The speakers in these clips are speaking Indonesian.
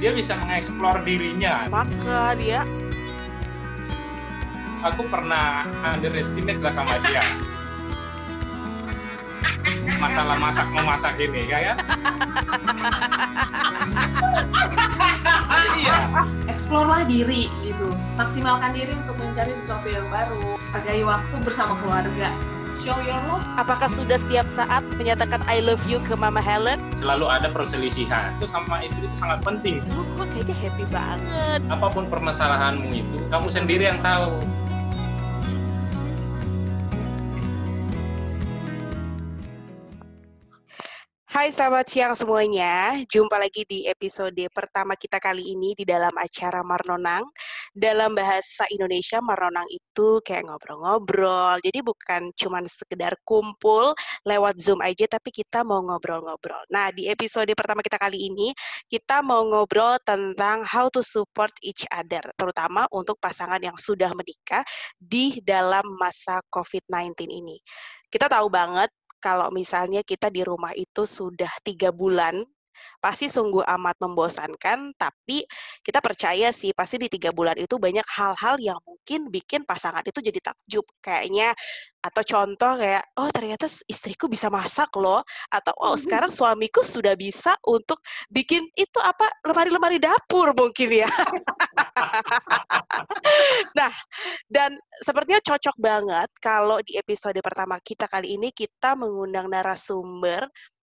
Dia bisa mengeksplor dirinya. Maka dia, aku pernah underestimate lah sama dia. Masalah memasak ini, ya. Iya. Eksplorlah diri gitu. Maksimalkan diri untuk mencari sesuatu yang baru. Hargai waktu bersama keluarga. Show your love. apakah sudah setiap saat menyatakan I love you ke Mama Helen? Selalu ada perselisihan. Itu sama istri itu sangat penting. Lu kok kayaknya happy banget. Apapun permasalahanmu itu, kamu sendiri yang tahu. Hai, selamat siang semuanya. Jumpa lagi di episode pertama kita kali ini di dalam acara Marnonang. Dalam bahasa Indonesia, Marnonang itu kayak ngobrol-ngobrol. Jadi bukan cuma sekedar kumpul lewat Zoom aja, tapi kita mau ngobrol-ngobrol. Nah, di episode pertama kita kali ini, kita mau ngobrol tentang how to support each other, terutama untuk pasangan yang sudah menikah di dalam masa COVID-19 ini. Kita tahu banget kalau misalnya kita di rumah itu sudah 3 bulan, pasti sungguh amat membosankan, tapi kita percaya sih pasti di 3 bulan itu banyak hal-hal yang mungkin bikin pasangan itu jadi takjub. Kayaknya, atau contoh kayak, oh ternyata istriku bisa masak loh, atau oh sekarang suamiku sudah bisa untuk bikin itu apa, lemari-lemari dapur mungkin ya. Nah, dan sepertinya cocok banget kalau di episode pertama kita kali ini kita mengundang narasumber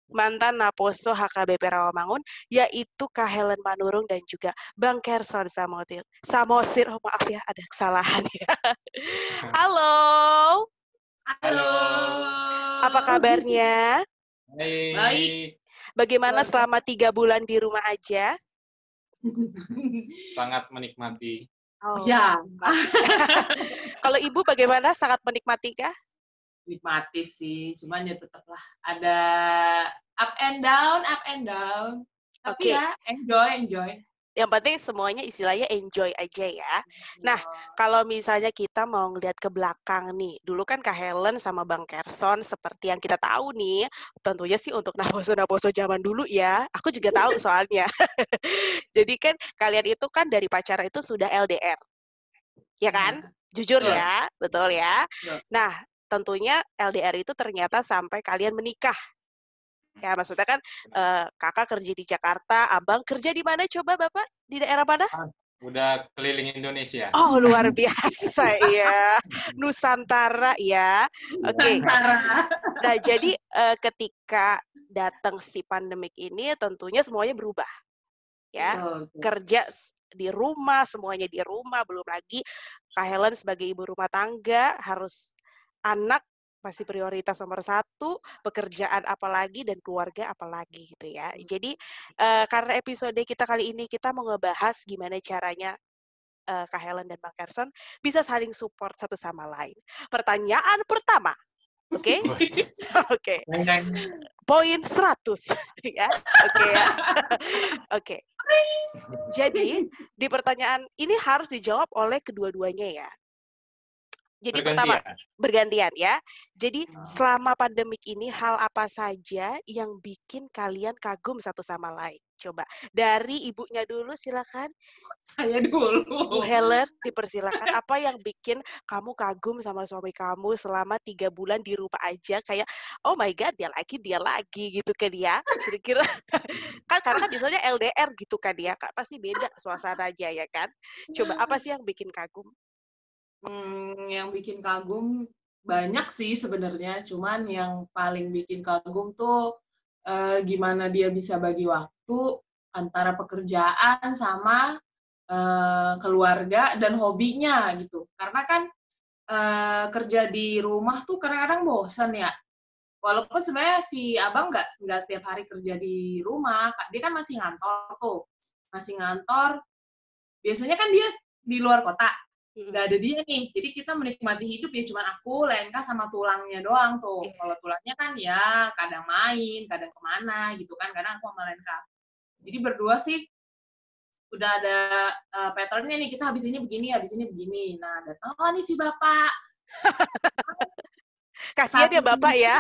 mantan Naposo HKBP Rawamangun, yaitu Kak Helen Manurung dan juga Bang Kerson Samosir. Oh maaf ya, ada kesalahan ya. Halo. Halo. Apa kabarnya? Baik. Bagaimana selama 3 bulan di rumah aja? Sangat menikmati. Oh, Ya. Kalau Ibu bagaimana? Sangat menikmati kah? Nikmati sih, cuman ya tetaplah ada up and down. Tapi Oke. ya enjoy. Yang penting semuanya istilahnya enjoy aja ya. Nah, kalau misalnya kita mau ngeliat ke belakang nih, dulu kan Kak Helen sama Bang Kerson seperti yang kita tahu nih, tentunya sih untuk Naposo zaman dulu ya, aku juga tahu soalnya. Jadi kan kalian itu kan dari pacaran itu sudah LDR, ya kan? Jujur ya, betul ya. Nah, tentunya LDR itu ternyata sampai kalian menikah. Ya, maksudnya kan kakak kerja di Jakarta, abang kerja di mana coba Bapak? Di daerah mana? Udah keliling Indonesia. Oh, luar biasa ya. Nusantara ya. Oke. Nah, jadi ketika datang si pandemik ini tentunya semuanya berubah. Ya. Kerja di rumah, semuanya di rumah, belum lagi Kak Helen sebagai ibu rumah tangga harus anak masih prioritas nomor 1, pekerjaan apalagi dan keluarga apalagi gitu ya. Jadi karena episode kita kali ini kita mau ngebahas gimana caranya Kak Helen dan Bang Kerson bisa saling support satu sama lain. Pertanyaan pertama, oke? Oke. Poin 100 ya. Oke ya. Oke. Jadi di pertanyaan ini harus dijawab oleh kedua-duanya ya. Jadi pertama, bergantian ya. Jadi selama pandemik ini hal apa saja yang bikin kalian kagum satu sama lain? Coba dari ibunya dulu silakan. Saya dulu. Bu Helen, dipersilakan. Apa yang bikin kamu kagum sama suami kamu selama 3 bulan di rumah aja kayak oh my god dia lagi gitu kan ya. Kira-kira kan karena biasanya LDR gitu kan ya, Kak. Pasti beda suasananya ya kan. Coba apa sih yang bikin kagum? Yang bikin kagum banyak sih sebenarnya, cuman yang paling bikin kagum tuh gimana dia bisa bagi waktu antara pekerjaan sama keluarga dan hobinya gitu. Karena kan kerja di rumah tuh kadang-kadang bosan ya. Walaupun sebenarnya si abang nggak setiap hari kerja di rumah, dia kan masih ngantor. Biasanya kan dia di luar kota. Nggak ada dia nih, jadi kita menikmati hidup ya cuman aku, Lenka sama tulangnya doang tuh. Kalau tulangnya kan ya kadang main, kadang kemana gitu kan, kadang aku sama Lenka. Jadi berdua sih udah ada pattern-nya nih, kita habis ini begini. Nah, datanglah nih si bapak. Kasihan ya bapak ya.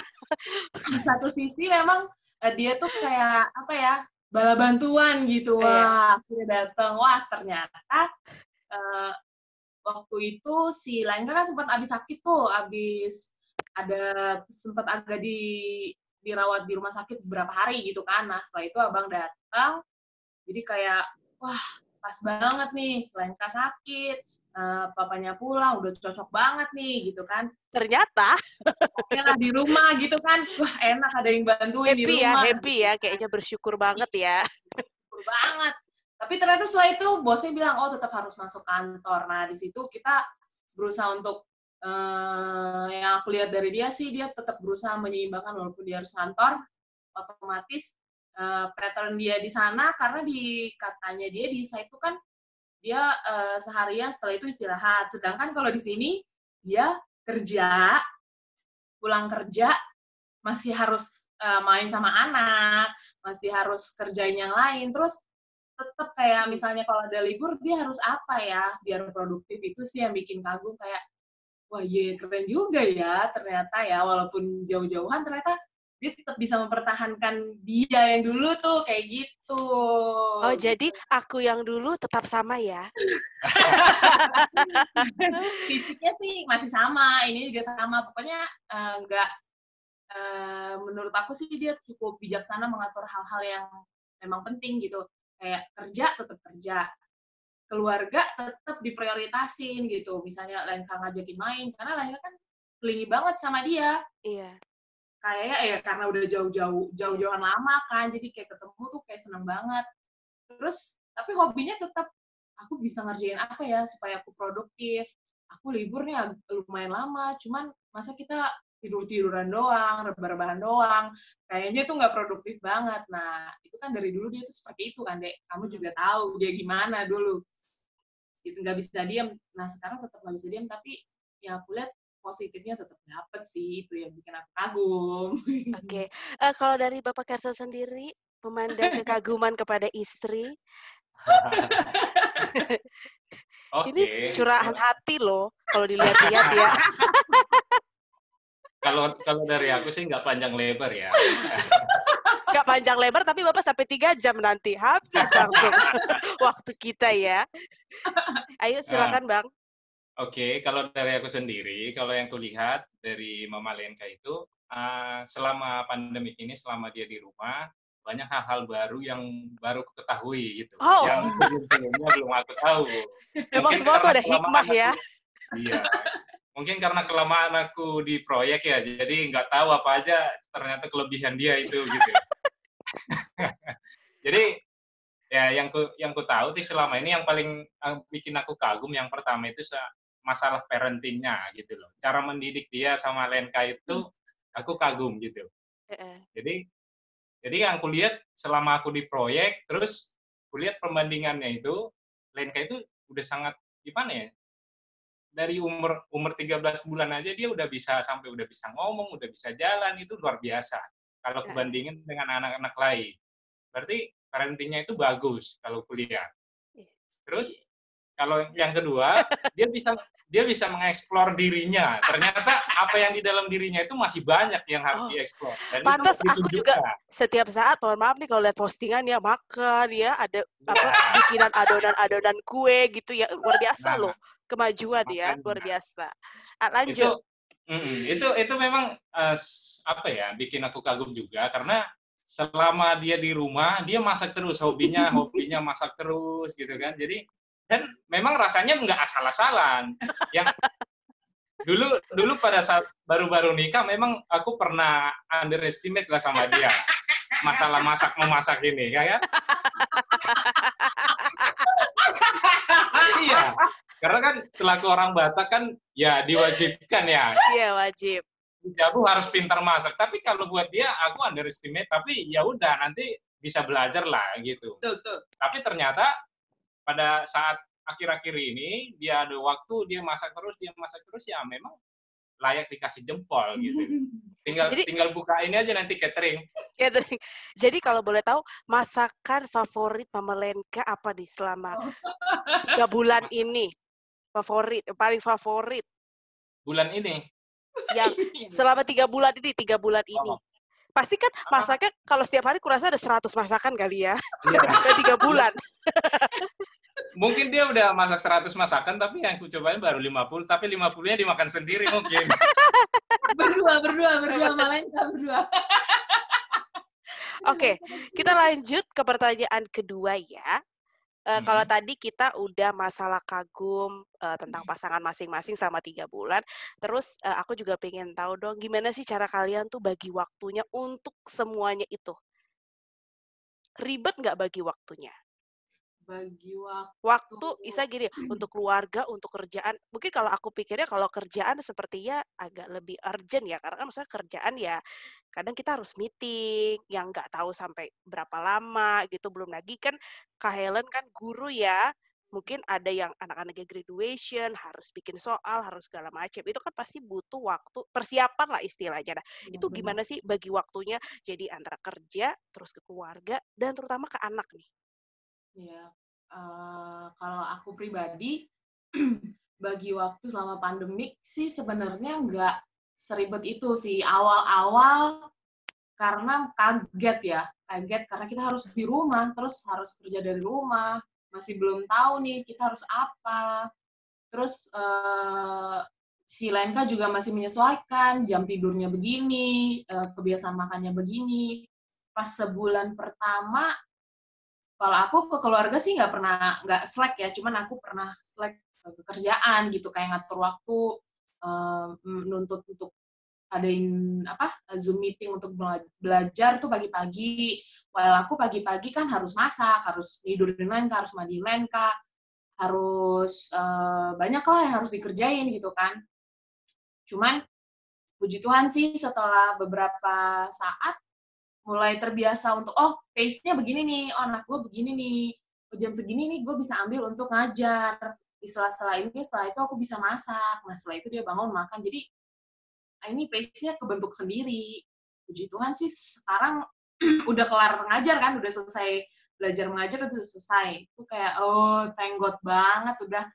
Di satu sisi memang dia tuh kayak apa ya, bala bantuan gitu. Wah, akhirnya datang. Wah, ternyata waktu itu si Lenka kan sempat abis sakit tuh, sempat agak dirawat di rumah sakit beberapa hari gitu kan. Nah, setelah itu abang datang, jadi kayak, wah, pas banget nih, Lenka sakit, papanya pulang, udah cocok banget nih, gitu kan. Ternyata Oke lah di rumah gitu kan, wah enak ada yang bantuin di rumah. happy ya, kayaknya bersyukur banget ya. Bersyukur banget. Tapi ternyata setelah itu bosnya bilang, oh tetap harus masuk kantor. Nah di situ kita berusaha untuk yang aku lihat dari dia sih, dia tetap berusaha menyeimbangkan walaupun dia harus kantor, otomatis pattern dia di sana, karena katanya dia di site itu kan dia seharian setelah itu istirahat. Sedangkan kalau di sini dia kerja, pulang kerja masih harus main sama anak, masih harus kerjain yang lain, terus tetap kayak misalnya kalau ada libur dia harus apa ya biar produktif. Itu sih yang bikin kagum, kayak wah iya keren juga ya ternyata ya, walaupun jauh-jauhan ternyata dia tetap bisa mempertahankan dia yang dulu tuh kayak gitu. Oh, jadi aku yang dulu tetap sama ya? Fisiknya sih masih sama, ini juga sama. Pokoknya menurut aku sih dia cukup bijaksana mengatur hal-hal yang memang penting gitu. Kayak kerja tetap kerja, keluarga tetap diprioritasin gitu. Misalnya Lenka ngajakin main, karena Lenka kan kelingi banget sama dia. Iya. Kayaknya ya karena udah jauh-jauhan lama kan, jadi kayak ketemu tuh kayak seneng banget. Terus tapi hobinya tetap, aku bisa ngerjain apa ya supaya aku produktif. Aku libur nih lumayan lama, cuman masa kita tidur-tiduran doang, rebah-rebahan doang, kayaknya tuh nggak produktif banget. Nah, itu kan dari dulu dia tuh seperti itu kan, Dek. Kamu juga tahu dia gimana dulu. Gitu, nggak bisa diam. Nah, sekarang tetap nggak bisa diam, tapi yang aku lihat positifnya tetap dapet sih, itu yang bikin aku kagum. Oke. Kalau dari Bapak Kersa sendiri, memandang kekaguman kepada istri, ini curahan hati loh, kalau dilihat-lihat ya. Kalau dari aku sih nggak panjang lebar ya. Nggak panjang lebar, tapi Bapak sampai 3 jam nanti. Habis langsung waktu kita ya. Ayo silakan Bang. Oke, kalau dari aku sendiri, kalau yang kulihat dari Mama Lenka itu, selama pandemi ini, selama dia di rumah, banyak hal-hal baru yang baru aku ketahui gitu. Oh. Yang sebelum-sebelumnya belum aku tahu. Memang semua tuh ada hikmah ya. Iya. Mungkin karena kelamaan aku di proyek ya, jadi nggak tahu apa aja ternyata kelebihan dia itu gitu. Jadi ya yang ku tahu sih selama ini yang paling bikin aku kagum yang pertama itu masalah parentingnya gitu loh. Cara mendidik dia sama Lenka itu aku kagum gitu. Jadi yang kulihat selama aku di proyek, terus kulihat perbandingannya itu Lenka itu udah sangat gimana ya? Dari umur 13 bulan aja dia udah bisa ngomong, udah bisa jalan, itu luar biasa. Kalau kebandingin dengan anak-anak lain. Berarti parentingnya itu bagus kalau kuliah. Terus kalau yang kedua, dia bisa mengeksplor dirinya. Ternyata apa yang di dalam dirinya itu masih banyak yang harus dieksplor. Dan pantas itu aku juga setiap saat, mohon maaf nih kalau lihat postingan ya, makan ya, ada bikinan adonan kue gitu ya, luar biasa loh. Kemajuan ya, luar biasa. Lanjut. Itu memang apa ya, bikin aku kagum juga karena selama dia di rumah dia masak terus, hobinya masak terus gitu kan. Jadi dan memang rasanya nggak asal-asalan. Yang dulu pada saat baru-baru nikah memang aku pernah underestimate lah sama dia masalah memasak ini kayak iya. Karena kan selaku orang Batak kan ya diwajibkan ya. Iya, wajib. Aku harus pintar masak. Tapi kalau buat dia aku underestimate, tapi ya udah nanti bisa belajar lah gitu. Betul. Tapi ternyata pada saat akhir-akhir ini dia ada waktu, dia masak terus ya memang layak dikasih jempol gitu. Tinggal buka ini aja nanti catering. Jadi kalau boleh tahu, masakan favorit Mama Lenka apa nih selama 3 bulan ini? Paling favorit. Bulan ini? Yang selama 3 bulan ini. Pasti kan masaknya kalau setiap hari kurasa ada 100 masakan kali ya. Iya. Ketika 3 bulan. Mungkin dia udah masak 100 masakan, tapi yang aku cobain baru 50, tapi 50-nya dimakan sendiri mungkin. Berdua, Malenka berdua. Oke, kita lanjut ke pertanyaan kedua ya. Kalau tadi kita udah masalah kagum tentang pasangan masing-masing sama 3 bulan. Terus aku juga pengen tahu dong, gimana sih cara kalian tuh bagi waktunya untuk semuanya itu? Ribet nggak bagi waktunya? Bagi Waktu, bisa gini, untuk keluarga, untuk kerjaan. Mungkin kalau aku pikirnya kalau kerjaan sepertinya agak lebih urgent ya, karena kan maksudnya kerjaan ya kadang kita harus meeting yang nggak tahu sampai berapa lama gitu. Belum lagi kan Kak Helen kan guru ya, mungkin ada yang anak-anaknya graduation, harus bikin soal, harus segala macam. Itu kan pasti butuh waktu, persiapan lah istilahnya. Nah, itu gimana sih bagi waktunya jadi antara kerja, terus ke keluarga, dan terutama ke anak nih? Ya, kalau aku pribadi bagi waktu selama pandemik sih sebenarnya nggak seribet itu sih. Awal-awal karena kaget karena kita harus di rumah, terus harus kerja dari rumah, masih belum tahu nih kita harus apa. Terus si Lenka juga masih menyesuaikan, jam tidurnya begini, kebiasaan makannya begini. Pas sebulan pertama, kalau aku ke keluarga sih nggak slack ya, cuman aku pernah slack pekerjaan gitu, kayak ngatur waktu, nuntut untuk adain Zoom meeting untuk belajar tuh pagi-pagi. While aku pagi-pagi kan harus masak, harus tidurin Lenka, harus mandiin Lenka, harus banyak lah yang harus dikerjain gitu kan. Cuman puji Tuhan sih setelah beberapa saat mulai terbiasa untuk, pace-nya begini nih, anak gue begini nih, jam segini nih gue bisa ambil untuk ngajar. Di setelah itu aku bisa masak. Nah, setelah itu dia bangun makan. Jadi, ini pace-nya kebentuk sendiri. Puji Tuhan sih sekarang udah kelar ngajar kan, udah selesai belajar mengajar, udah selesai. Itu kayak, thank God banget, udah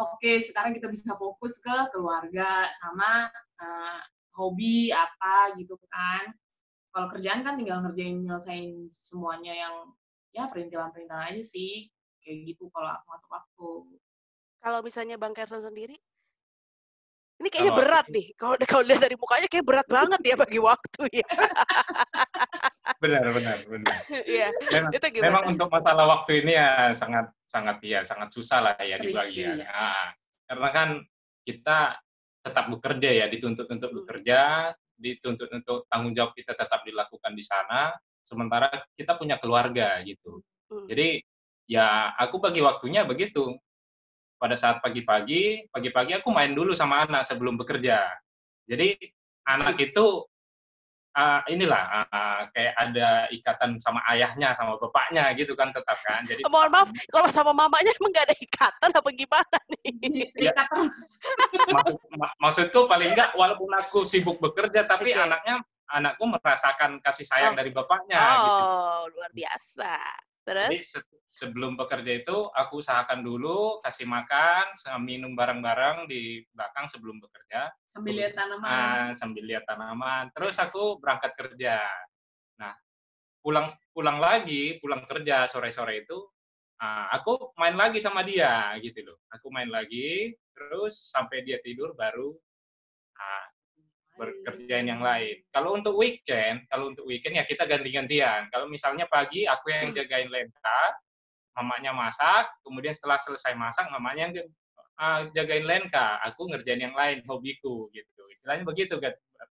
oke, sekarang kita bisa fokus ke keluarga sama hobi apa gitu kan. Kalau kerjaan kan tinggal nyelesain semuanya yang ya perintilan-perintilan aja sih. Kayak gitu kalau aku ngatur waktu. Kalau misalnya Bang Kerson sendiri, ini kayaknya berat nih. Kalau lihat dari mukanya kayak berat banget ya bagi waktu ya. Benar. Iya. Memang untuk masalah waktu ini ya sangat susah lah ya dibagi ya. Nah, karena kan kita tetap bekerja ya, dituntut untuk bekerja, dituntut untuk tanggung jawab kita tetap dilakukan di sana, sementara kita punya keluarga gitu. Jadi ya aku bagi waktunya begitu. Pada saat pagi-pagi aku main dulu sama anak sebelum bekerja. Jadi anak itu kayak ada ikatan sama ayahnya, sama bapaknya gitu kan tetap kan. Jadi mohon maaf, kalau sama mamanya emang nggak ada ikatan apa gimana nih? Ya, maksudku paling nggak walaupun aku sibuk bekerja, tapi anakku merasakan kasih sayang dari bapaknya. Gitu. Luar biasa. Terus? Jadi sebelum bekerja itu aku usahakan dulu kasih makan, minum bareng-bareng di belakang sebelum bekerja. Sambil lihat tanaman. Terus aku berangkat kerja. Nah, pulang kerja sore-sore itu, aku main lagi sama dia gitu loh. Aku main lagi, terus sampai dia tidur baru kerjain yang lain. Kalau untuk weekend ya kita ganti-gantian. Kalau misalnya pagi aku yang jagain Lenka, mamanya masak, kemudian setelah selesai masak mamanya jagain Lenka, aku ngerjain yang lain, hobiku gitu. Istilahnya begitu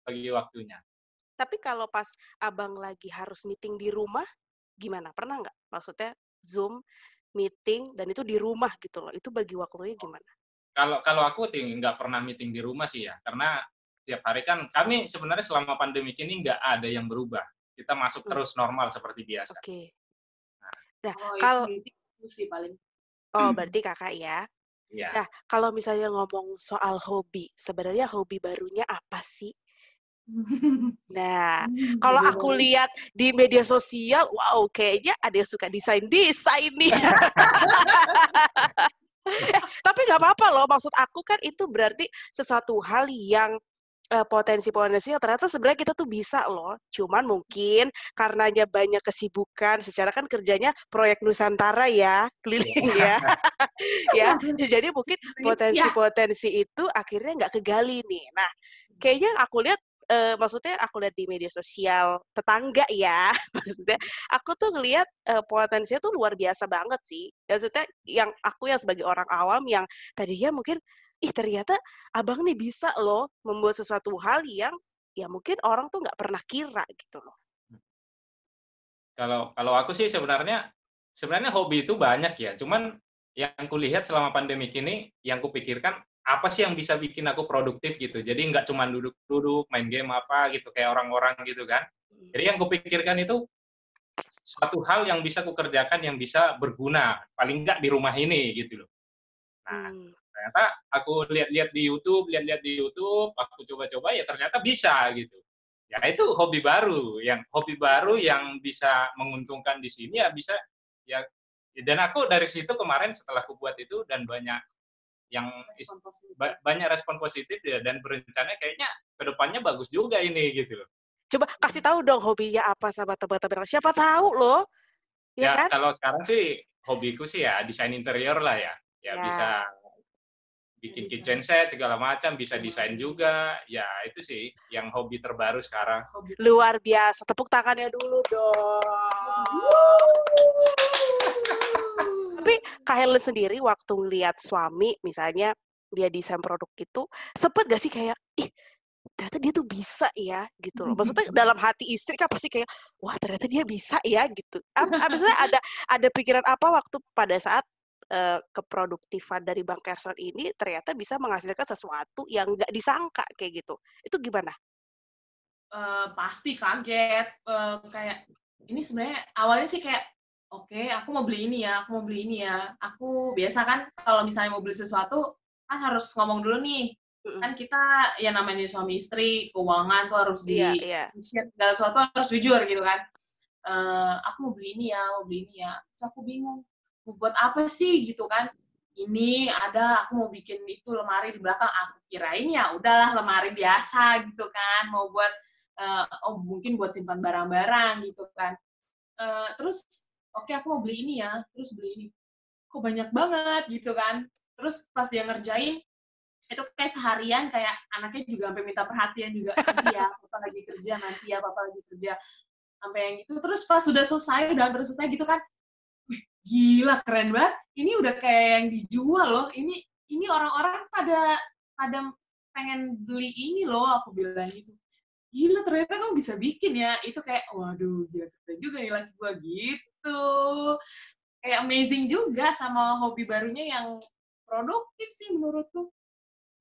bagi waktunya. Tapi kalau pas abang lagi harus meeting di rumah, gimana? Pernah nggak? Maksudnya Zoom meeting dan itu di rumah gitu loh. Itu bagi waktunya gimana? Kalau aku nggak pernah meeting di rumah sih ya, karena tiap hari kan kami sebenarnya selama pandemi ini nggak ada yang berubah. Kita masuk terus normal seperti biasa. Oke. Nah, kalau itu sih paling. Berarti kakak ya. Iya. Nah, kalau misalnya ngomong soal hobi, sebenarnya hobi barunya apa sih? Nah, kalau aku lihat di media sosial, wow, kayaknya ada yang suka desain nih. Tapi nggak apa-apa loh, maksud aku kan itu berarti sesuatu hal yang potensi-potensi yang ternyata sebenarnya kita tuh bisa loh. Cuman mungkin karenanya banyak kesibukan, secara kan kerjanya proyek Nusantara ya, keliling ya. Ya, jadi mungkin potensi-potensi itu akhirnya nggak kegali nih. Nah, kayaknya aku lihat maksudnya aku lihat di media sosial tetangga ya, maksudnya aku tuh ngelihat potensinya tuh luar biasa banget sih. Maksudnya yang sebagai orang awam yang tadinya mungkin ternyata abang nih bisa loh membuat sesuatu hal yang ya mungkin orang tuh nggak pernah kira gitu loh. Kalau aku sih sebenarnya hobi itu banyak ya. Cuman yang kulihat selama pandemik ini, yang kupikirkan apa sih yang bisa bikin aku produktif gitu. Jadi nggak cuma duduk-duduk main game apa gitu kayak orang-orang gitu kan. Jadi yang kupikirkan itu suatu hal yang bisa kukerjakan yang bisa berguna, paling nggak di rumah ini gitu loh. Nah, ternyata aku lihat-lihat di YouTube, aku coba-coba ya ternyata bisa gitu. Ya itu hobi baru yang bisa menguntungkan di sini ya bisa ya, dan aku dari situ kemarin setelah aku buat itu dan banyak respon positif ya, dan berencana kayaknya kedepannya bagus juga ini gitu loh. Coba kasih tahu dong hobinya apa sama teman-teman. Siapa tahu loh. Ya kan? Kalau sekarang sih hobiku sih ya desain interior lah ya. Ya bisa bikin kitchen set segala macam, bisa desain juga. Ya itu sih yang hobi terbaru sekarang. Luar biasa. Tepuk tangannya dulu dong. Tapi Kak Helen sendiri waktu ngeliat suami misalnya dia desain produk itu, sempet gak sih kayak ternyata dia tuh bisa ya gitu loh. Maksudnya dalam hati istri kan pasti kayak wah ternyata dia bisa ya gitu. Maksudnya ada pikiran apa waktu pada saat keproduktifan dari Bang Kerson ini ternyata bisa menghasilkan sesuatu yang nggak disangka kayak gitu. Itu gimana? Pasti kaget. Kayak ini sebenarnya awalnya sih kayak oke, aku mau beli ini ya. Aku biasa kan kalau misalnya mau beli sesuatu kan harus ngomong dulu nih. Kan kita ya namanya suami istri, keuangan tuh harus share segala sesuatu harus jujur gitu kan. Aku mau beli ini ya. Terus aku bingung, mau buat apa sih gitu kan. Ini ada, aku mau bikin itu lemari di belakang. Aku kirain ya udahlah lemari biasa gitu kan. Mau buat, mungkin buat simpan barang-barang gitu kan. Terus, oke aku mau beli ini ya, terus beli ini. Kok banyak banget gitu kan. Terus pas dia ngerjain, itu kayak seharian kayak anaknya juga sampai minta perhatian juga, nanti ya papa lagi kerja, sampai yang gitu. Terus pas udah hampir selesai gitu kan, wih gila keren banget, ini udah kayak yang dijual loh, ini orang-orang pada pengen beli ini loh, aku bilang gitu. Gila ternyata kamu bisa bikin ya, itu kayak waduh gila keren juga nih laki gua gitu. Kayak amazing juga sama hobi barunya yang produktif sih menurutku.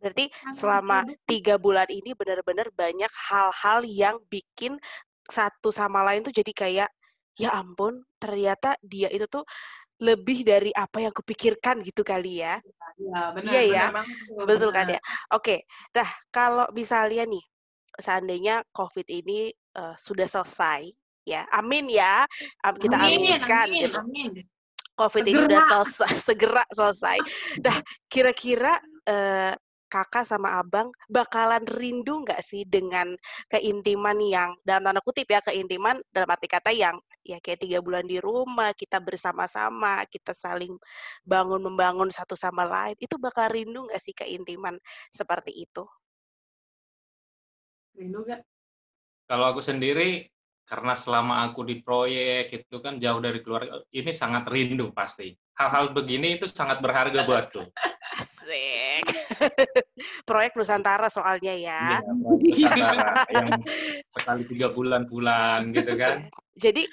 Berarti selama 3 bulan ini benar-benar banyak hal-hal yang bikin satu sama lain tuh jadi kayak, ya ampun, ternyata dia itu tuh lebih dari apa yang kupikirkan gitu kali ya. Iya, benar. Iya ya, Benar, betul kan ya. Oke, nah kalau misalnya nih, seandainya COVID ini sudah selesai, ya, amin ya, kita aminkan gitu. Amin. COVID ini udah segera selesai. Nah, kira-kira kakak sama abang bakalan rindu nggak sih dengan keintiman yang dalam tanda kutip ya, keintiman dalam arti kata yang ya kayak 3 bulan di rumah, kita bersama-sama, kita saling membangun satu sama lain, itu bakal rindu nggak sih keintiman seperti itu? Rindu gak? Kalau aku sendiri, karena selama aku di proyek itu kan jauh dari keluarga, ini sangat rindu pasti. Hal-hal begini itu sangat berharga buatku. Asik. Proyek Nusantara soalnya ya. Iya, proyek Nusantara yang sekali 3 bulan pulang gitu kan. Jadi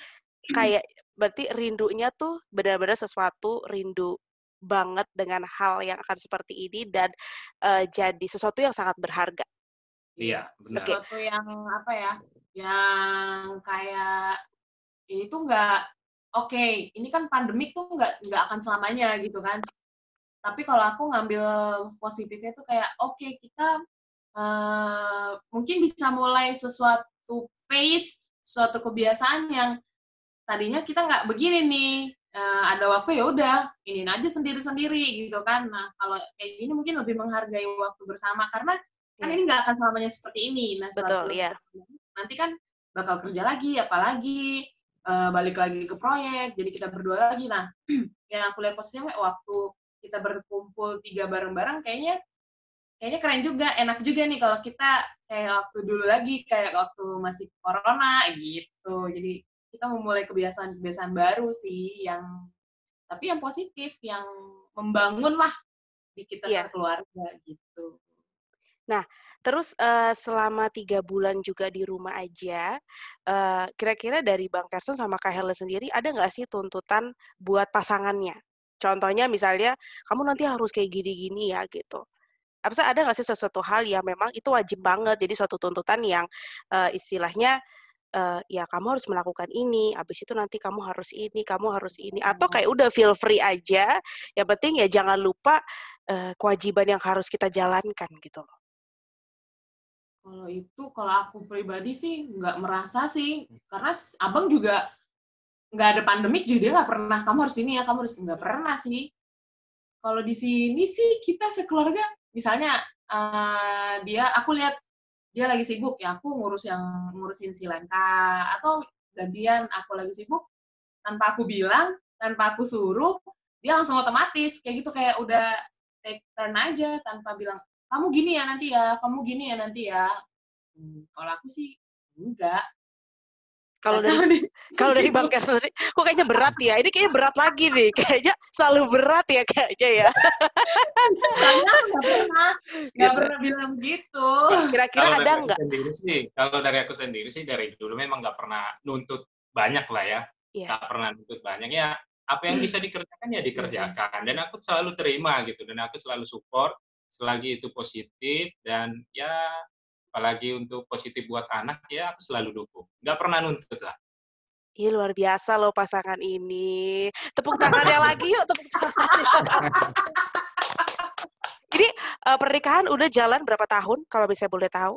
kayak berarti rindunya tuh benar-benar sesuatu rindu banget dengan hal yang akan seperti ini dan jadi sesuatu yang sangat berharga. Iya, benar. Sesuatu yang apa ya? Yang kayak ini tuh nggak oke, ini kan pandemik tuh nggak akan selamanya gitu kan. Tapi kalau aku ngambil positifnya tuh kayak oke, kita mungkin bisa mulai sesuatu pace, suatu kebiasaan yang tadinya kita nggak begini nih. Ada waktu ya udah iniin aja sendiri-sendiri gitu kan. Nah kalau kayak gini mungkin lebih menghargai waktu bersama karena Kan ini nggak akan selamanya seperti ini. Nah, Betul, setelah nanti kan bakal kerja lagi, apalagi balik lagi ke proyek, jadi kita berdua lagi. Nah, yang aku lihat positifnya waktu kita berkumpul 3 bareng-bareng, kayaknya keren juga, enak juga nih kalau kita kayak waktu dulu lagi, kayak waktu masih corona gitu. Jadi kita memulai kebiasaan-kebiasaan baru sih, tapi yang positif, yang membangun lah di kita sekeluarga gitu. Nah, terus selama 3 bulan juga di rumah aja, kira-kira dari Bang Kerson sama Kak Helen sendiri ada nggak sih tuntutan buat pasangannya? Contohnya misalnya, kamu nanti harus kayak gini-gini ya gitu. Ada nggak sih sesuatu hal yang memang itu wajib banget, jadi suatu tuntutan yang istilahnya ya kamu harus melakukan ini, habis itu nanti kamu harus ini, atau kayak udah feel free aja, yang penting ya jangan lupa kewajiban yang harus kita jalankan gitu loh. Kalau aku pribadi sih nggak merasa sih, karena abang juga nggak ada pandemik juga dia nggak pernah, kamu harus ini ya, kamu harus, nggak pernah sih. Kalau di sini sih kita sekeluarga, misalnya aku lihat dia lagi sibuk, ya aku ngurusin si Lenka, atau gantian aku lagi sibuk, tanpa aku bilang, tanpa aku suruh, dia langsung otomatis, kayak gitu, kayak udah take turn aja, tanpa bilang, kamu gini ya nanti ya, kamu gini ya nanti ya. Kalau aku sih, enggak. Kalau dari Bang Kerson sendiri, kok kayaknya berat ya? Ini kayaknya berat lagi nih, kayaknya selalu berat ya kayaknya ya. Soalnya aku nggak pernah bilang gitu. Kira-kira ada nggak? Kalau dari aku sendiri sih dari dulu memang nggak pernah nuntut banyak lah ya, nggak pernah nuntut banyak ya. Apa yang bisa dikerjakan ya dikerjakan, dan aku selalu terima gitu, dan aku selalu support selagi itu positif, dan ya apalagi untuk positif buat anak ya aku selalu dukung, nggak pernah nuntut lah. Ih, luar biasa loh pasangan ini. Tepuk tangannya lagi yuk, tepuk tangannya. Ini pernikahan udah jalan berapa tahun kalau bisa boleh tahu?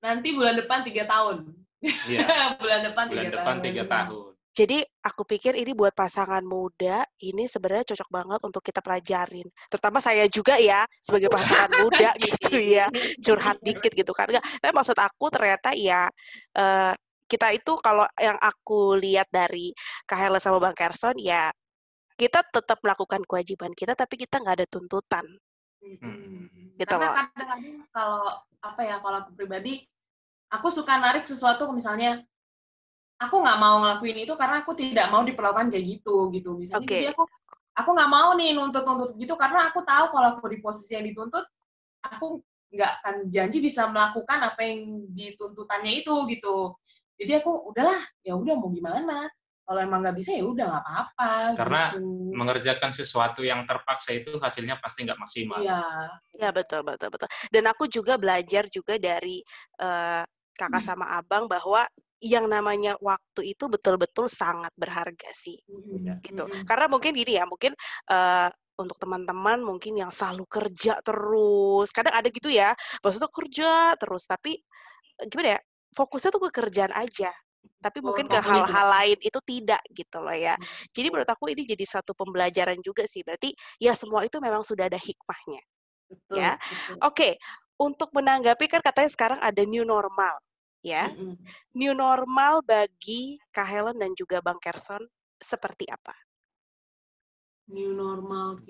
Nanti bulan depan 3 tahun. Iya. bulan depan 3 tahun. Jadi aku pikir ini buat pasangan muda, ini sebenarnya cocok banget untuk kita pelajarin. Terutama saya juga ya, sebagai pasangan muda gitu ya, curhat dikit gitu kan. Tapi maksud aku ternyata ya, kita itu kalau yang aku lihat dari Kak Helen sama Bang Kerson, ya kita tetap melakukan kewajiban kita, tapi kita nggak ada tuntutan. Gitu karena kadang-kadang kalau aku pribadi, aku suka narik sesuatu, misalnya aku nggak mau ngelakuin itu karena aku tidak mau diperlakukan kayak gitu misalnya. Jadi aku nggak mau nih nuntut gitu, karena aku tahu kalau aku di posisi yang dituntut, aku nggak akan janji bisa melakukan apa yang dituntutannya itu gitu. Jadi aku udahlah, ya udah mau gimana, kalau emang nggak bisa ya udah nggak apa-apa. Karena gitu. Mengerjakan sesuatu yang terpaksa itu hasilnya pasti nggak maksimal. Iya betul. Dan aku juga belajar juga dari kakak sama abang bahwa yang namanya waktu itu betul-betul sangat berharga sih, gitu. Karena mungkin gini ya, mungkin untuk teman-teman mungkin yang selalu kerja terus, kadang ada gitu ya, maksudnya kerja terus, tapi gimana ya, fokusnya tuh ke kerjaan aja, tapi mungkin ke hal-hal lain itu tidak gitu loh ya. Jadi menurut aku ini jadi satu pembelajaran juga sih, berarti ya semua itu memang sudah ada hikmahnya. Ya, oke. Untuk menanggapi kan katanya sekarang ada new normal, ya. New normal bagi Kak Helen dan juga Bang Kerson seperti apa? New normal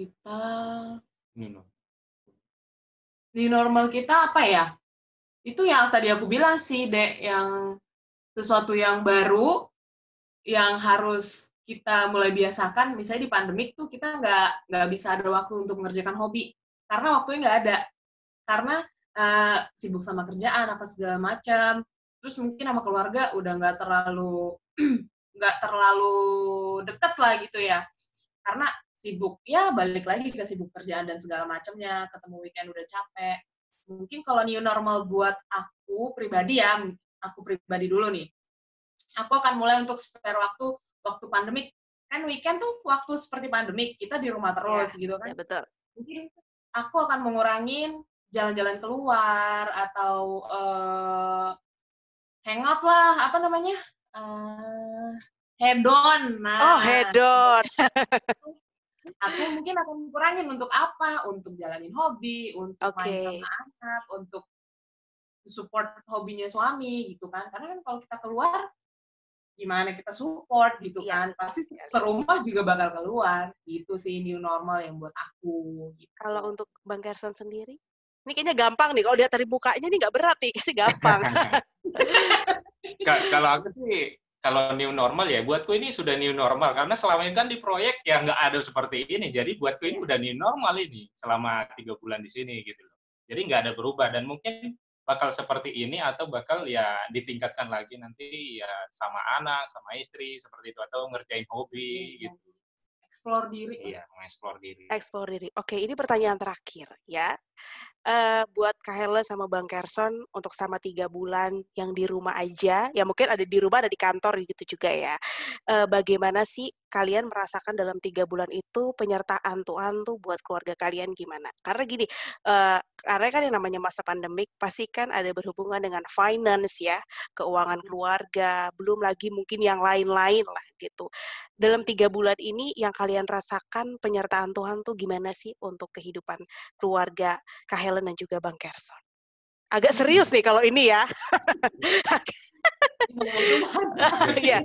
kita apa ya? Itu yang tadi aku bilang sih, Dek, yang sesuatu yang baru yang harus kita mulai biasakan. Misalnya di pandemik tuh kita nggak bisa ada waktu untuk mengerjakan hobi karena waktunya nggak ada, karena sibuk sama kerjaan apa segala macam. Terus mungkin sama keluarga udah nggak terlalu dekat lah gitu ya, karena sibuk, ya balik lagi ke sibuk kerjaan dan segala macamnya, ketemu weekend udah capek. Mungkin kalau new normal buat aku pribadi dulu nih, aku akan mulai untuk spare waktu pandemik. Kan weekend tuh waktu seperti pandemik, kita di rumah terus gitu kan. Ya, betul. Mungkin aku akan mengurangin jalan-jalan keluar atau hangout lah, apa namanya? Hedon. Oh, hedon. Aku mungkin akan kurangin untuk apa? Untuk jalanin hobi, untuk main sama anak, untuk support hobinya suami gitu kan. Karena kan kalau kita keluar, gimana kita support gitu kan. Pasti serumah juga bakal keluar. Gitu sih new normal yang buat aku. Gitu. Kalau untuk Bang Gerson sendiri? Ini kayaknya gampang nih. Kalau lihat dari mukanya nih nggak berat nih. Kasih gampang. Kalau aku sih, kalau new normal ya, buatku ini sudah new normal. Karena selama ini kan di proyek ya nggak ada seperti ini. Jadi buatku ini udah new normal ini selama 3 bulan di sini gitu loh. Jadi nggak ada berubah. Dan mungkin bakal seperti ini atau bakal ya ditingkatkan lagi nanti ya sama anak, sama istri, seperti itu. Atau ngerjain hobi gitu. Explore diri. Iya, mengeksplor diri. Explore diri. Oke, ini pertanyaan terakhir ya. Buat Kak Helen sama Bang Gerson untuk selama 3 bulan yang di rumah aja, ya mungkin ada di rumah, ada di kantor gitu juga ya. Bagaimana sih kalian merasakan dalam 3 bulan itu penyertaan Tuhan tuh buat keluarga kalian gimana? Karena gini, karena kan yang namanya masa pandemik pasti kan ada berhubungan dengan finance ya, keuangan keluarga, belum lagi mungkin yang lain-lain lah gitu. Dalam 3 bulan ini yang kalian rasakan penyertaan Tuhan tuh gimana sih untuk kehidupan keluarga Kak Helen dan juga Bang Gerson? Agak serius nih kalau ini ya. Iya,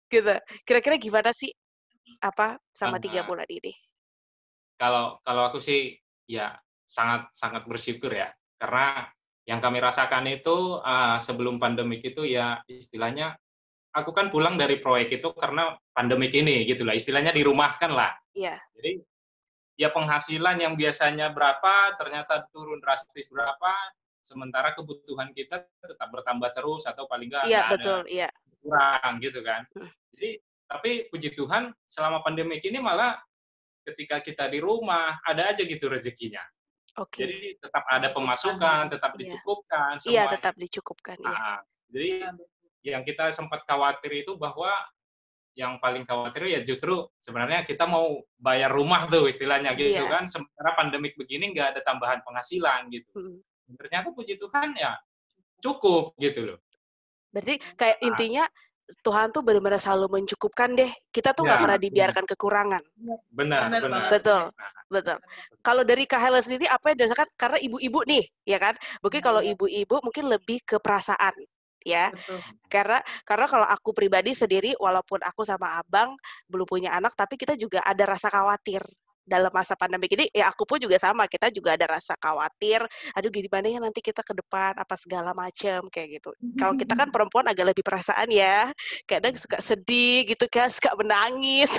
gitu. Kira-kira gimana sih sama 3 bulan ini? Kalau aku sih ya sangat bersyukur ya, karena yang kami rasakan itu sebelum pandemik itu ya istilahnya aku kan pulang dari proyek itu karena pandemik ini gitu lah, istilahnya dirumahkan lah. Iya. Jadi ya penghasilan yang biasanya berapa ternyata turun drastis berapa, sementara kebutuhan kita tetap bertambah terus atau paling nggak betul, ada kurang gitu kan. Jadi tapi puji Tuhan selama pandemik ini malah ketika kita di rumah ada aja gitu rezekinya. Oke. Jadi tetap ada pemasukan, tetap dicukupkan semuanya. Iya, tetap dicukupkan. Iya. Jadi yang kita sempat khawatir itu bahwa yang paling khawatir ya justru sebenarnya kita mau bayar rumah tuh istilahnya gitu kan, sementara pandemik begini nggak ada tambahan penghasilan gitu. Ternyata puji Tuhan ya cukup gitu loh. Berarti kayak intinya Tuhan tuh benar-benar selalu mencukupkan deh. Kita tuh nggak pernah dibiarkan kekurangan. Benar. Betul. Kalau dari Kak Helen sendiri apa yang dirasakan? Karena ibu-ibu nih, ya kan? Mungkin kalau ibu-ibu mungkin lebih ke perasaan. Ya, karena kalau aku pribadi sendiri, walaupun aku sama abang belum punya anak, tapi kita juga ada rasa khawatir dalam masa pandemi ini. Ya aku pun juga sama, kita juga ada rasa khawatir. Aduh, gimana ya nanti kita ke depan apa segala macam kayak gitu. Kalau kita kan perempuan agak lebih perasaan ya, kadang suka sedih gitu kan, suka menangis.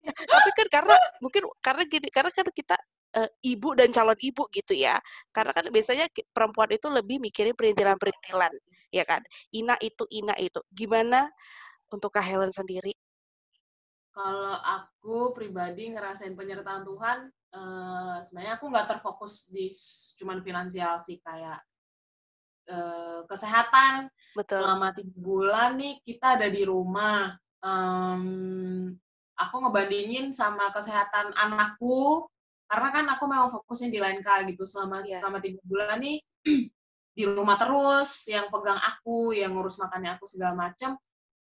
Tapi kan karena kan kita ibu dan calon ibu gitu ya. Karena kan biasanya perempuan itu lebih mikirin perintilan-perintilan, ya kan? Ina itu. Gimana untuk Kak Helen sendiri? Kalau aku pribadi ngerasain penyertaan Tuhan, sebenarnya aku nggak terfokus di cuman finansial sih, kayak kesehatan. Betul. Selama 3 bulan nih kita ada di rumah. Aku ngebandingin sama kesehatan anakku, karena kan aku memang fokusnya di LNK gitu selama 3 bulan nih di rumah terus, yang pegang aku, yang ngurus makannya aku segala macam.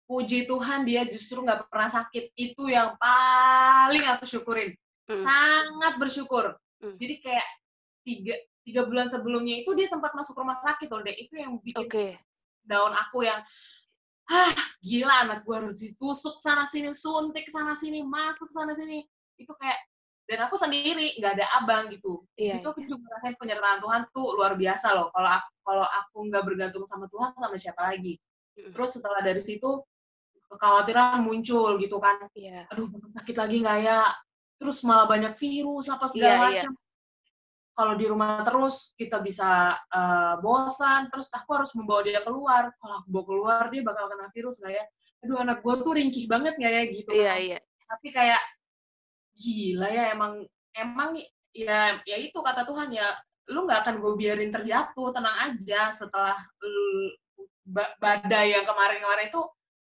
Puji Tuhan dia justru nggak pernah sakit. Itu yang paling aku syukurin. Sangat bersyukur. Jadi kayak 3 bulan sebelumnya itu dia sempat masuk rumah sakit loh, deh. Itu yang bikin down aku yang gila, anak gue harus ditusuk sana sini, suntik sana sini, masuk sana sini. Itu kayak, dan aku sendiri nggak ada abang gitu. Di situ aku juga ngerasain penyertaan Tuhan tuh luar biasa loh. Kalau aku nggak bergantung sama Tuhan, sama siapa lagi. Terus setelah dari situ kekhawatiran muncul gitu kan. Aduh, sakit lagi nggak ya? Terus malah banyak virus apa segala macam. Kalau di rumah terus kita bisa bosan, terus aku harus membawa dia keluar. Kalau aku bawa keluar dia bakal kena virus nggak ya? Aduh, anak gue tuh ringkih banget nggak ya gitu. Tapi kayak gila ya, emang ya itu kata Tuhan ya, lu nggak akan gue biarin terjatuh, tenang aja. Setelah badai yang kemarin itu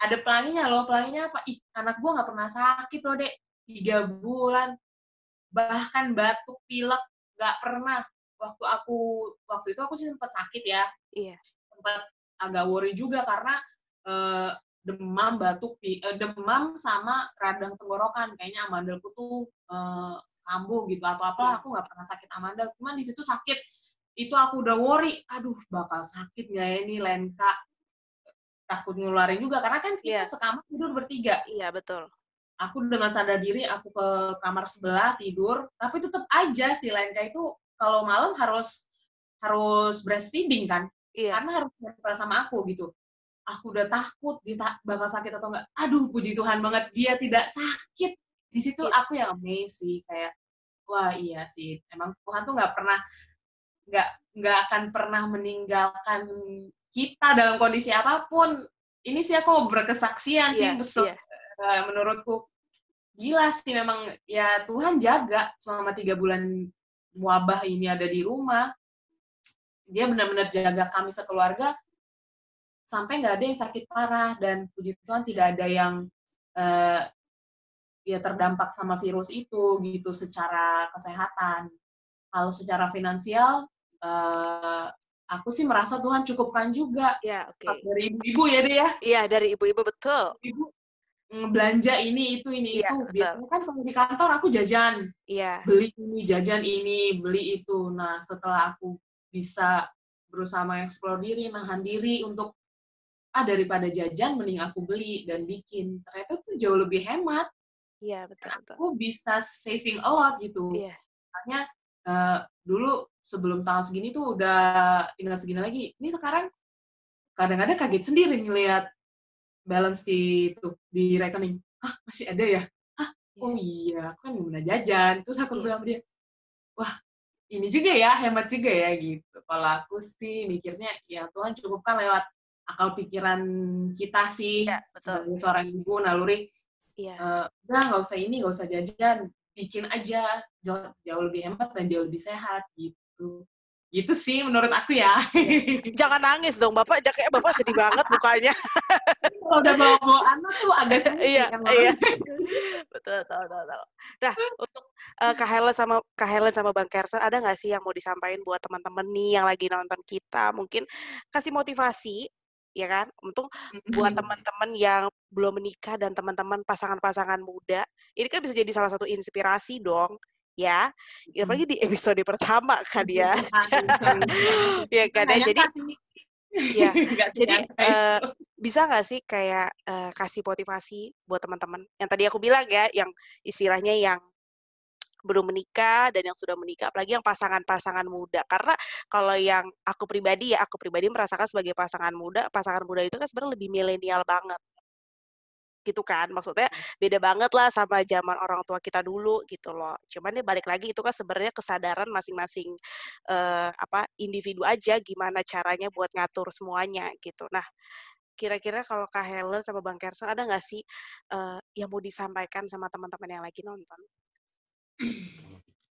ada pelanginya loh. Pelanginya apa? Anak gue nggak pernah sakit loh, Dek. 3 bulan. Bahkan batuk, pilek, nggak pernah. Waktu itu aku sih sempat sakit ya. Sempat agak worry juga karena demam, batuk, demam sama radang tenggorokan. Kayaknya amandalku tuh kambuh gitu atau apalah. Aku nggak pernah sakit amandal. Cuman di situ sakit. itu aku udah worry, aduh bakal sakit nggak ya ini Lenka, takut ngeluarin juga karena kan kita sekamar tidur bertiga. Iya, betul. Aku dengan sadar diri aku ke kamar sebelah tidur, tapi tetap aja si Lenka itu kalau malam harus breastfeeding kan, karena harus nempel sama aku gitu. Aku udah takut dia bakal sakit atau enggak. Aduh, puji Tuhan banget dia tidak sakit. Di situ aku yang amazed sih, kayak wah iya sih, emang Tuhan tuh nggak akan pernah meninggalkan kita dalam kondisi apapun. Ini sih aku berkesaksian sih, menurutku gila sih memang ya Tuhan jaga selama 3 bulan wabah ini ada di rumah. Dia benar-benar jaga kami sekeluarga sampai nggak ada yang sakit parah dan puji Tuhan tidak ada yang ya terdampak sama virus itu gitu secara kesehatan. Kalau secara finansial aku sih merasa Tuhan cukupkan juga. Ya, oke. Dari ibu-ibu ya deh ya. Iya, dari ibu-ibu betul. Ibu belanja ini itu. Biasanya kan kalau di kantor aku jajan. Beli ini, jajan ini, beli itu. Nah, setelah aku bisa berusaha mengeksplor diri, nahan diri untuk daripada jajan mending aku beli dan bikin. Ternyata itu jauh lebih hemat. Iya, betul. Aku bisa saving a lot gitu. Iya. Makanya dulu sebelum tanggal segini tuh udah tinggal segini lagi. Ini sekarang kadang-kadang kaget sendiri ngelihat balance di rekening. Masih ada ya? Oh iya, aku kan nggak pernah jajan. Terus aku bilang sama dia, wah ini juga ya, hemat juga ya gitu. Kalau aku sih mikirnya ya Tuhan cukupkan lewat akal pikiran kita sih sebagai seorang ibu naluri. Udah nggak usah ini, nggak usah jajan, bikin aja jauh lebih hemat dan jauh lebih sehat gitu. Gitu sih menurut aku ya. Jangan nangis dong, Bapak. Kayaknya Bapak sedih banget mukanya. Kalau udah bawa anak tuh agak sedih kan. Iya. Betul. Nah, untuk Kak Helen sama Bang Kersen, ada nggak sih yang mau disampaikan buat teman-teman nih yang lagi nonton kita? Mungkin kasih motivasi, ya kan? Untuk buat teman-teman yang belum menikah dan teman-teman pasangan-pasangan muda, ini kan bisa jadi salah satu inspirasi dong. Ya, apalagi di episode pertama kan ya. Ya kan ya. Jadi bisa nggak sih kayak kasih motivasi buat teman-teman yang tadi aku bilang ya, yang istilahnya yang belum menikah dan yang sudah menikah, apalagi yang pasangan-pasangan muda. Karena kalau yang aku pribadi merasakan sebagai pasangan muda itu kan sebenarnya lebih milenial banget. Gitu kan, maksudnya beda banget lah sama zaman orang tua kita dulu gitu loh. Cuman ya balik lagi itu kan sebenarnya kesadaran masing-masing individu aja gimana caranya buat ngatur semuanya gitu. Nah, kira-kira kalau Kak Helen sama Bang Kersen ada nggak sih yang mau disampaikan sama teman-teman yang lagi nonton?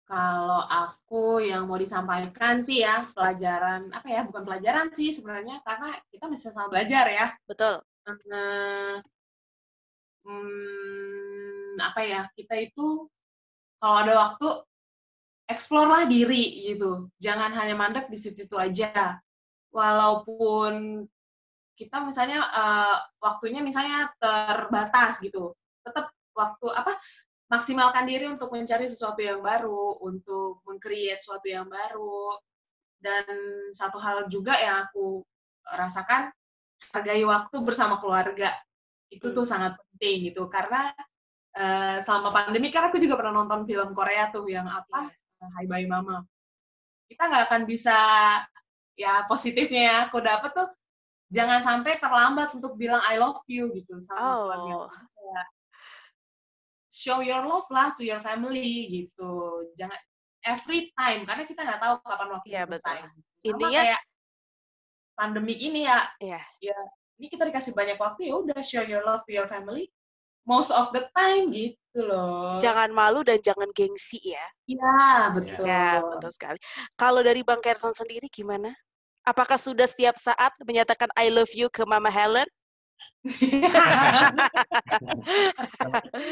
Kalau aku yang mau disampaikan sih ya pelajaran bukan pelajaran sih sebenarnya karena kita bisa sama belajar ya. Betul. Kita itu kalau ada waktu explore lah diri gitu. Jangan hanya mandek di situ-situ aja. Walaupun kita misalnya waktunya misalnya terbatas gitu. Tetap maksimalkan diri untuk mencari sesuatu yang baru, untuk meng-create sesuatu yang baru. Dan satu hal juga yang aku rasakan, hargai waktu bersama keluarga. Itu tuh sangat penting gitu. Karena selama pandemi kan aku juga pernah nonton film Korea tuh yang Hi Bye Mama. Kita nggak akan bisa, ya positifnya ya aku dapet tuh, jangan sampai terlambat untuk bilang I love you gitu sama keluarga. Show your love lah to your family gitu. Jangan every time karena kita nggak tahu kapan waktunya selesai. Sama kayak pandemik ini ya. Ini kita dikasih banyak waktu, ya udah show your love to your family most of the time gitu loh. Jangan malu dan jangan gengsi ya. Iya, betul. Ya, betul sekali. Kalau dari Bang Kersen sendiri gimana? Apakah sudah setiap saat menyatakan I love you ke Mama Helen?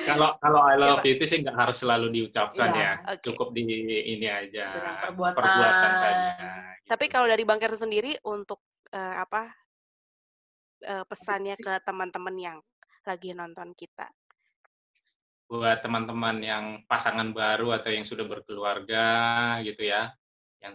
Kalau I love you itu sih nggak harus selalu diucapkan ya. Cukup di ini aja, perbuatan saja. Gitu. Tapi kalau dari Bang Kersen sendiri untuk pesannya ke teman-teman yang lagi nonton kita? Buat teman-teman yang pasangan baru atau yang sudah berkeluarga gitu ya, yang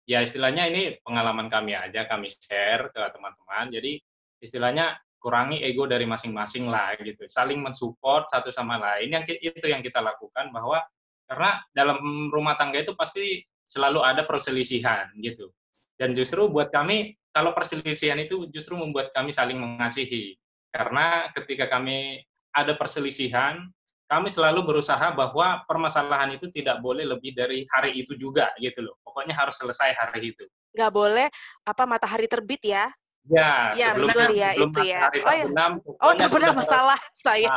ya istilahnya ini pengalaman kami aja, kami share ke teman-teman. Jadi istilahnya kurangi ego dari masing-masing lah gitu. Saling mensupport satu sama lain. Itu yang kita lakukan, bahwa karena dalam rumah tangga itu pasti selalu ada perselisihan gitu. Dan justru buat kami, kalau perselisihan itu justru membuat kami saling mengasihi. Karena ketika kami ada perselisihan, kami selalu berusaha bahwa permasalahan itu tidak boleh lebih dari hari itu juga gitu loh. Pokoknya harus selesai hari itu. Nggak boleh matahari terbit ya? Ya, Ya, sebelum betul ya, sebelum itu ya. matahari terbenam, Oh, pokoknya terbenam sudah masalah saya.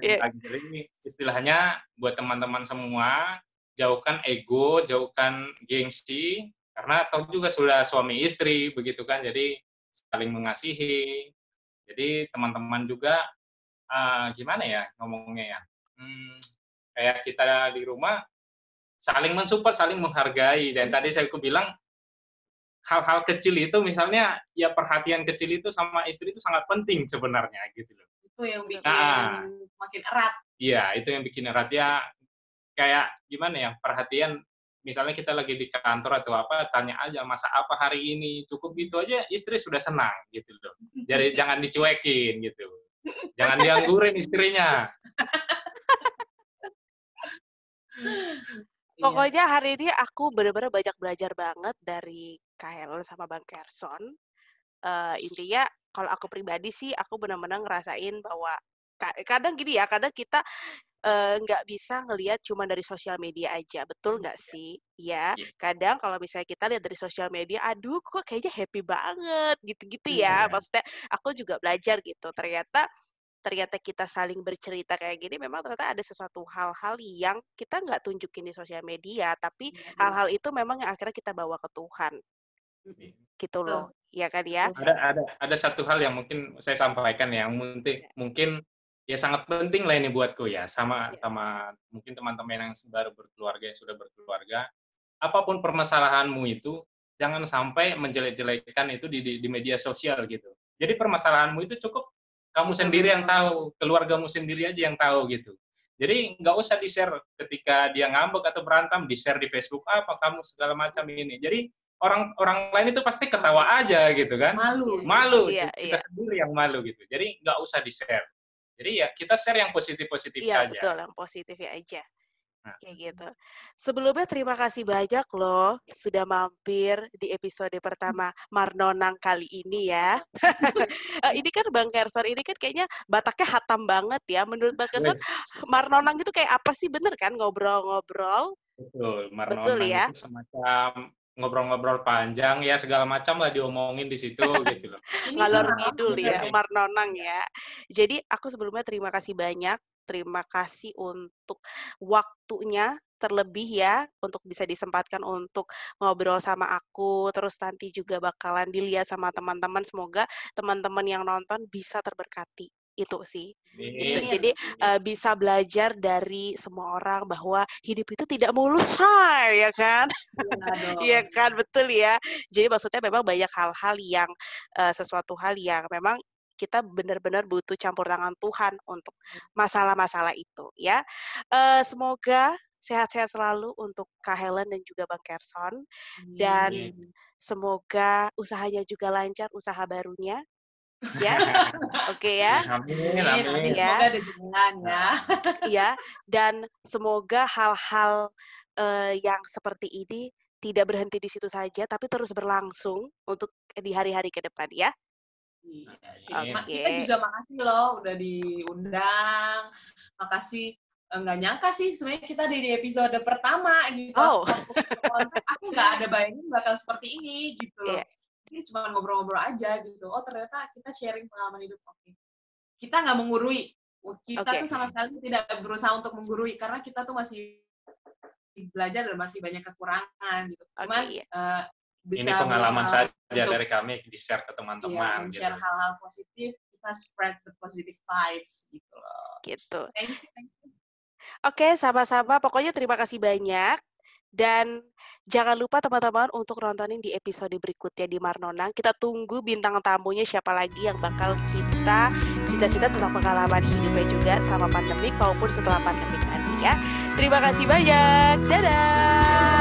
Iya. Jadi istilahnya buat teman-teman semua, jauhkan ego, jauhkan gengsi, karena tahu juga sudah suami istri begitu kan, jadi saling mengasihi. Jadi teman-teman juga gimana ya ngomongnya ya, kayak kita di rumah saling mensupport, saling menghargai. Dan tadi saya bilang hal-hal kecil itu, misalnya ya perhatian kecil itu sama istri itu sangat penting sebenarnya gitu loh. Itu yang bikin makin erat. Iya, itu yang bikin erat ya. Kayak gimana ya, perhatian, misalnya kita lagi di kantor atau apa, tanya aja masak apa hari ini, cukup gitu aja istri sudah senang gitu loh. Jadi jangan dicuekin gitu. Jangan dianggurin istrinya. Pokoknya hari ini aku benar-benar banyak belajar banget dari Kak Helen sama Bang Kerson. Intinya kalau aku pribadi sih, aku benar-benar ngerasain bahwa kadang gini ya, kadang kita nggak bisa ngelihat cuma dari sosial media aja, betul nggak sih? Ya, kadang kalau misalnya kita lihat dari sosial media, aduh kok kayaknya happy banget, gitu-gitu ya. Maksudnya aku juga belajar gitu, ternyata kita saling bercerita kayak gini, memang ternyata ada sesuatu hal-hal yang kita nggak tunjukin di sosial media, tapi hal-hal itu memang yang akhirnya kita bawa ke Tuhan. Gitu loh, ya kan ya? Ada satu hal yang mungkin saya sampaikan yang mungkin ya sangat penting lah ini buatku ya, sama mungkin teman-teman yang baru berkeluarga, yang sudah berkeluarga, apapun permasalahanmu itu jangan sampai menjelek-jelekan itu di media sosial gitu. Jadi permasalahanmu itu cukup kamu sendiri yang tahu, keluargamu sendiri aja yang tahu gitu. Jadi nggak usah di-share ketika dia ngambek atau berantem, di-share di Facebook apa kamu segala macam ini. Jadi orang lain itu pasti ketawa aja gitu kan. Malu. Kita sendiri yang malu gitu. Jadi nggak usah di-share. Jadi ya kita share yang positif-positif saja. Iya, betul, yang positif ya aja. Kayak gitu. Sebelumnya terima kasih banyak loh sudah mampir di episode pertama Marnonang kali ini ya. Ini kan Bang Kerson ini kan kayaknya Bataknya hatam banget ya. Menurut Bang Kerson, Marnonang itu kayak apa sih, bener kan ngobrol-ngobrol? Betul, Marnonang ya? Itu semacam ngobrol-ngobrol panjang ya, segala macam lah diomongin di situ gitu loh. Ngalor ngidul ya, Marnonang ya. Jadi aku sebelumnya terima kasih banyak. Terima kasih untuk waktunya terlebih ya, untuk bisa disempatkan untuk ngobrol sama aku, terus nanti juga bakalan dilihat sama teman-teman, semoga teman-teman yang nonton bisa terberkati. Itu sih. Gitu. Jadi bisa belajar dari semua orang bahwa hidup itu tidak mulus, ya kan? Iya kan, betul ya. Jadi maksudnya memang banyak hal-hal yang sesuatu hal yang memang kita benar-benar butuh campur tangan Tuhan untuk masalah-masalah itu ya. Semoga sehat-sehat selalu untuk Kak Helen dan juga Bang Kerson. Dan semoga usahanya juga lancar, usaha barunya. Ya, oke ya. Amin. Ya. Semoga ada jalan ya. Iya, dan semoga hal-hal yang seperti ini tidak berhenti di situ saja, tapi terus berlangsung untuk di hari-hari ke depan ya. Iya, kita juga makasih loh udah diundang. Makasih, nggak nyangka sih sebenarnya kita di episode pertama gitu. Aku nggak ada bayangin bakal seperti ini gitu loh. Ini cuma ngobrol-ngobrol aja gitu. Oh ternyata kita sharing pengalaman hidup. Kita nggak menggurui. Kita tuh sama sekali tidak berusaha untuk menggurui karena kita tuh masih belajar dan masih banyak kekurangan gitu. Cuman ini pengalaman saja dari kami di-share ke teman-teman. Share hal-hal positif, kita spread the positive vibes gitu loh. Gitu. Thank you. Oke, sama-sama. Pokoknya terima kasih banyak. Dan jangan lupa teman-teman untuk nontonin di episode berikutnya di Marnonang. Kita tunggu bintang tamunya siapa lagi yang bakal kita cita-cita tentang pengalaman hidupnya juga sama pandemik maupun setelah pandemik nanti ya. Terima kasih banyak. Dadah!